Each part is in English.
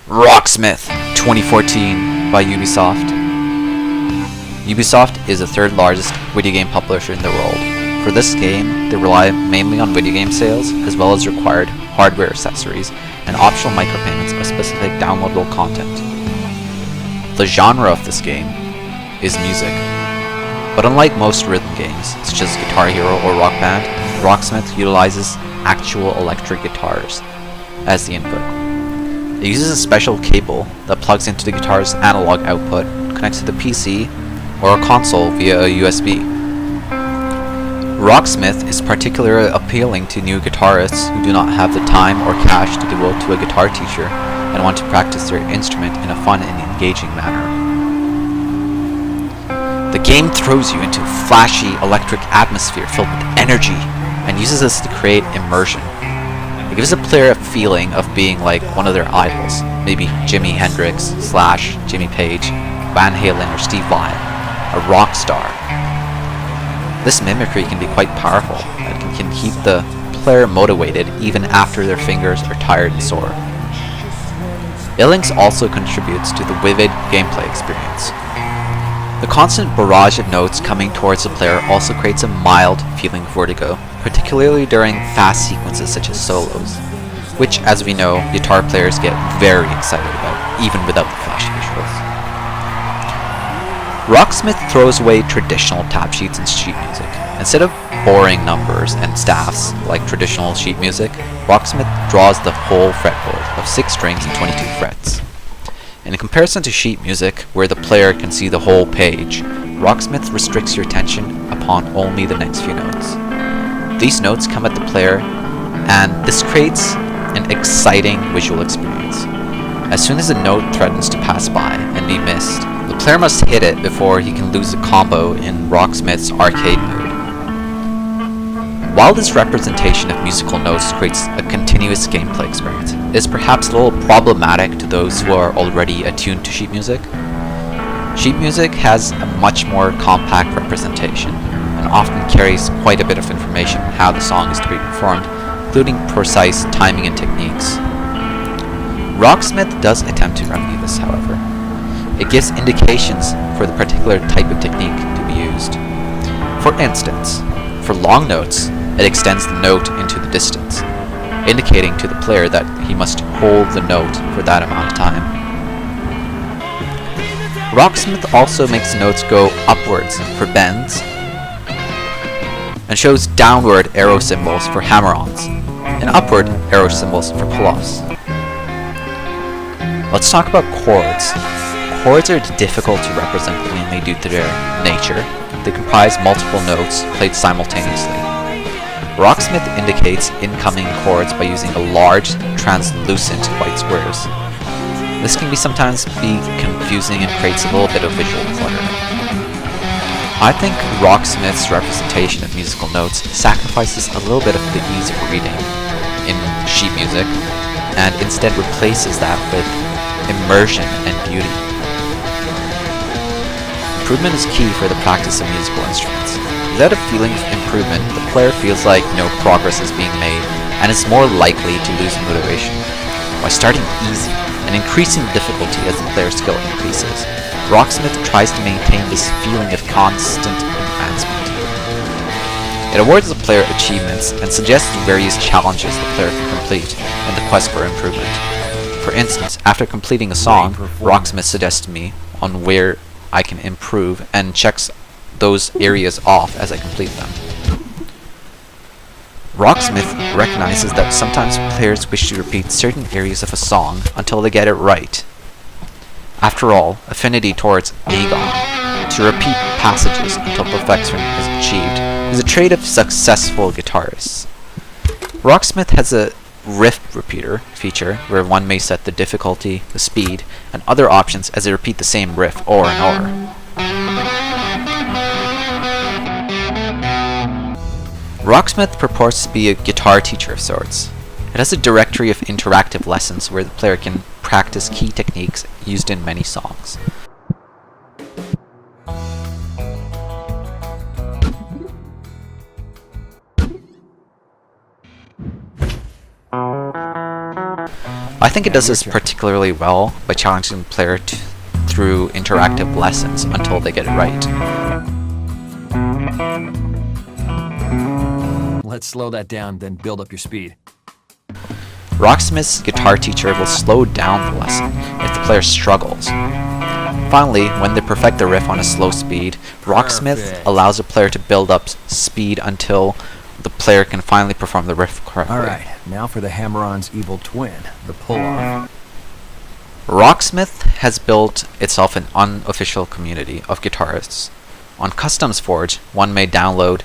Rocksmith 2014 by Ubisoft. Ubisoft is the third largest video game publisher in the world. For this game, they rely mainly on video game sales, as well as required hardware accessories and optional micropayments of specific downloadable content. The genre of this game is music. But unlike most rhythm games, such as Guitar Hero or Rock Band, Rocksmith utilizes actual electric guitars as the input. It uses a special cable that plugs into the guitar's analog output, connects to the PC or a console via a USB. Rocksmith is particularly appealing to new guitarists who do not have the time or cash to devote to a guitar teacher and want to practice their instrument in a fun and engaging manner. The game throws you into a flashy electric atmosphere filled with energy and uses this to create immersion. It gives the player a feeling of being like one of their idols, maybe Jimi Hendrix / Jimmy Page, Van Halen or Steve Vai, a rock star. This mimicry can be quite powerful and can keep the player motivated even after their fingers are tired and sore. Illings also contributes to the vivid gameplay experience. The constant barrage of notes coming towards the player also creates a mild feeling of vertigo, particularly during fast sequences such as solos, which, as we know, guitar players get very excited about, even without the flashy visuals. Rocksmith throws away traditional tab sheets and sheet music. Instead of boring numbers and staffs like traditional sheet music, Rocksmith draws the whole fretboard of 6 strings and 22 frets. In comparison to sheet music, where the player can see the whole page, Rocksmith restricts your attention upon only the next few notes. These notes come at the player, and this creates an exciting visual experience. As soon as a note threatens to pass by and be missed, the player must hit it before he can lose the combo in Rocksmith's arcade mode. While this representation of musical notes creates a continuous gameplay experience, it is perhaps a little problematic to those who are already attuned to sheet music. Sheet music has a much more compact representation and often carries quite a bit of information on how the song is to be performed, including precise timing and techniques. Rocksmith does attempt to remedy this, however. It gives indications for the particular type of technique to be used. For instance, for long notes, it extends the note into the distance, indicating to the player that he must hold the note for that amount of time. Rocksmith also makes notes go upwards for bends, and shows downward arrow symbols for hammer-ons, and upward arrow symbols for pull-offs. Let's talk about chords. Chords are difficult to represent cleanly due to their nature. They comprise multiple notes played simultaneously. Rocksmith indicates incoming chords by using a large, translucent white squares. This can sometimes be confusing and creates a little bit of visual clutter. I think Rocksmith's representation of musical notes sacrifices a little bit of the ease of reading in sheet music, and instead replaces that with immersion and beauty. Improvement is key for the practice of musical instruments. Without a feeling of improvement, the player feels like no progress is being made, and is more likely to lose motivation. By starting easy and increasing difficulty as the player's skill increases, Rocksmith tries to maintain this feeling of constant advancement. It awards the player achievements and suggests various challenges the player can complete in the quest for improvement. For instance, after completing a song, Rocksmith suggests to me on where I can improve and checks those areas off as I complete them. Rocksmith recognizes that sometimes players wish to repeat certain areas of a song until they get it right. After all, affinity towards agon, to repeat passages until perfection is achieved, is a trait of successful guitarists. Rocksmith has a riff repeater feature where one may set the difficulty, the speed, and other options as they repeat the same riff over and over. Rocksmith purports to be a guitar teacher of sorts. It has a directory of interactive lessons where the player can practice key techniques used in many songs. I think it does this particularly well by challenging the player through interactive lessons until they get it right. Let's slow that down, then build up your speed. Rocksmith's guitar teacher will slow down the lesson if the player struggles. Finally, when they perfect the riff on a slow speed, Rocksmith allows the player to build up speed until the player can finally perform the riff correctly. Alright, now for the Hammer-On's evil twin, the pull-off. Rocksmith has built itself an unofficial community of guitarists. On Customs Forge, one may download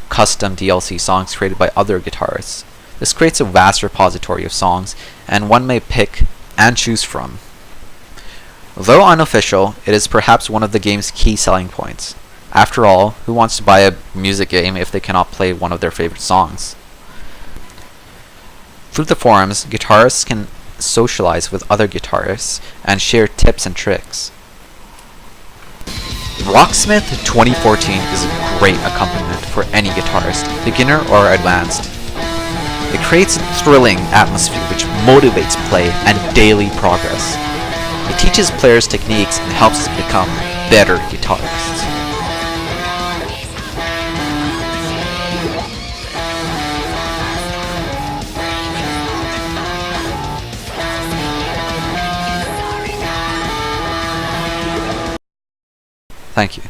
custom DLC songs created by other guitarists. This creates a vast repository of songs, and one may pick and choose from. Though unofficial, it is perhaps one of the game's key selling points. After all, who wants to buy a music game if they cannot play one of their favorite songs? Through the forums, guitarists can socialize with other guitarists and share tips and tricks. Rocksmith 2014 is a great accompaniment for any guitarist, beginner or advanced. It creates a thrilling atmosphere which motivates play and daily progress. It teaches players techniques and helps us become better guitarists. Thank you.